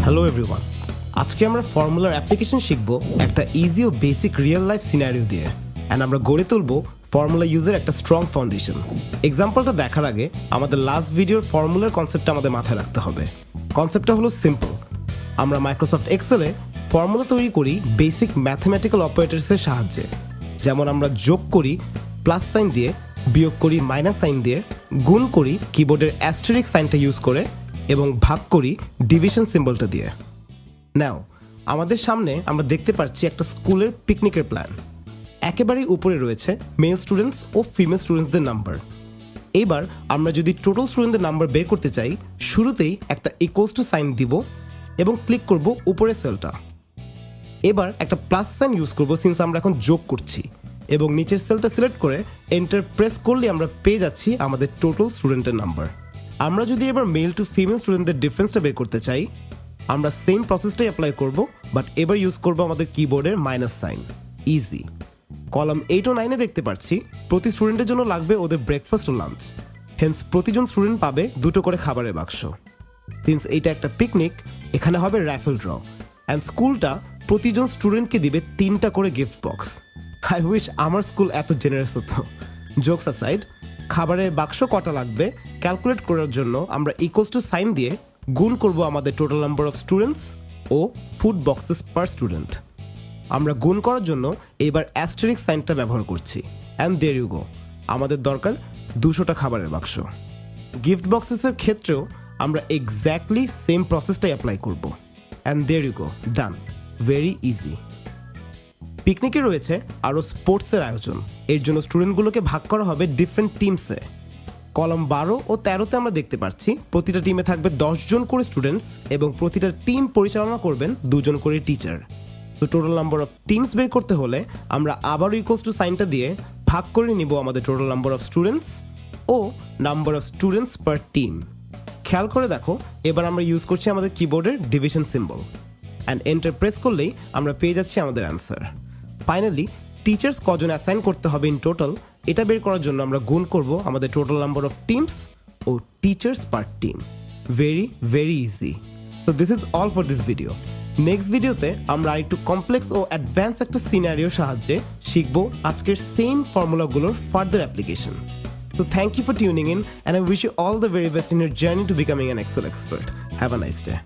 Hello everyone, আজকে আমরা ফর্মুলার application শিখব একটা ইজি ও বেসিক রিয়েল লাইফ সিনারিও দিয়ে, অ্যান্ড আমরা গড়ে তুলব ফর্মুলা ইউজের একটা স্ট্রং ফাউন্ডেশন। এক্সাম্পলটা দেখার আগে আমাদের লাস্ট ভিডিওর ফর্মুলার কনসেপ্টটা আমাদের মাথায় রাখতে হবে। কনসেপ্টটা হলো সিম্পল। আমরা মাইক্রোসফট এক্সেলে ফর্মুলা তৈরি করি বেসিক ম্যাথমেটিক্যাল অপারেটরসের সাহায্যে। যেমন আমরা যোগ করি প্লাস সাইন দিয়ে, বিয়োগ করি মাইনাস সাইন দিয়ে, গুণ করি কিবোর্ডের অ্যাস্টেরিক সাইনটা ইউজ করে, এবং ভাগ করি ডিভিশন সিম্বলটা দিয়ে। নাও আমাদের সামনে আমরা দেখতে পাচ্ছি একটা স্কুলের পিকনিকের প্ল্যান। একেবারেই উপরে রয়েছে মেল স্টুডেন্টস ও ফিমেল স্টুডেন্টসদের নাম্বার। এবার আমরা যদি টোটাল স্টুডেন্টদের নাম্বার বের করতে চাই, শুরুতেই একটা ইকুয়ালস টু সাইন দিব এবং ক্লিক করব উপরের সেলটা। এবার একটা প্লাস সাইন ইউজ করব সিন্স আমরা এখন যোগ করছি, এবং নিচের সেলটা সিলেক্ট করে এন্টার প্রেস করলে আমরা পেয়ে যাচ্ছি আমাদের টোটাল স্টুডেন্টের নাম্বার। আমরা যদি এবার মেল টু ফিমেল স্টুডেন্টদের ডিফারেন্সটা বের করতে চাই, আমরা সেম প্রসেসটাই অ্যাপ্লাই করব, বাট এবার ইউজ করব আমাদের কিবোর্ডের মাইনাস সাইন। ইজি। কলাম 8 ও 9 দেখতে পাচ্ছি প্রতি স্টুডেন্টের জন্য লাগবে ওদের ব্রেকফাস্ট ও লাঞ্চ। হেন্স প্রতিজন স্টুডেন্ট পাবে 2টো করে খাবারের বাক্স। সিন্স এইটা একটা পিকনিক, এখানে হবে র্যাফেল ড্র, অ্যান্ড স্কুলটা প্রতিজন স্টুডেন্টকে দিবে 3টা করে গিফট বক্স। আই উইশ আমার স্কুল এত জেনারেস হতো। জোকস অ্যাসাইড, খাবারের বাক্স কটা লাগবে ক্যালকুলেট করার জন্য আমরা ইকুয়ালস টু সাইন দিয়ে গুণ করব আমাদের টোটাল নাম্বার অফ স্টুডেন্টস ও ফুড বক্সেস পার স্টুডেন্ট। আমরা গুণ করার জন্য এবার অ্যাস্টেরিক সাইনটা ব্যবহার করছি, অ্যান্ড দেয়ার ইউ গো, আমাদের দরকার 200টা খাবারের বাক্স। গিফট বক্সেসের ক্ষেত্রেও আমরা এক্স্যাক্টলি সেম প্রসেসটাই অ্যাপ্লাই করব, and there you go, done. Very easy. পিকনিকে রয়েছে আরও স্পোর্টসের আয়োজন। এর জন্য স্টুডেন্টগুলোকে ভাগ করা হবে ডিফারেন্ট টিমসে। কলাম 12 ও 13তে আমরা দেখতে পাচ্ছি প্রতিটা টিমে থাকবে 10 জন করে স্টুডেন্টস, এবং প্রতিটা টিম পরিচালনা করবেন 2 জন করে টিচার। তো টোটাল নাম্বার অফ টিমস বের করতে হলে আমরা আবারও ইকুয়ালস টু সাইনটা দিয়ে ভাগ করে নিব আমাদের টোটাল নাম্বার অফ স্টুডেন্টস ও number of students per team. খেয়াল করে দেখো, এবার আমরা ইউজ করছি আমাদের কিবোর্ডের division symbol, and enter press করলেই আমরা পেয়ে যাচ্ছি আমাদের অ্যান্সার। ফাইনালি টিচার্স কজন অ্যাসাইন করতে হবে ইন টোটাল, এটা বের করার জন্য আমরা গুণ করব আমাদের টোটাল নাম্বার অফ টিমস ও teachers per team. Very very easy. তো this is all for this video. Next ভিডিওতে আমরা আরেকটু কমপ্লেক্স ও অ্যাডভান্স একটা সিনারিও সাহায্যে শিখবো আজকের সেম ফর্মুলাগুলোর further application. So thank you for tuning in, and I wish you all the very best in your journey to becoming an Excel expert. Have a nice day.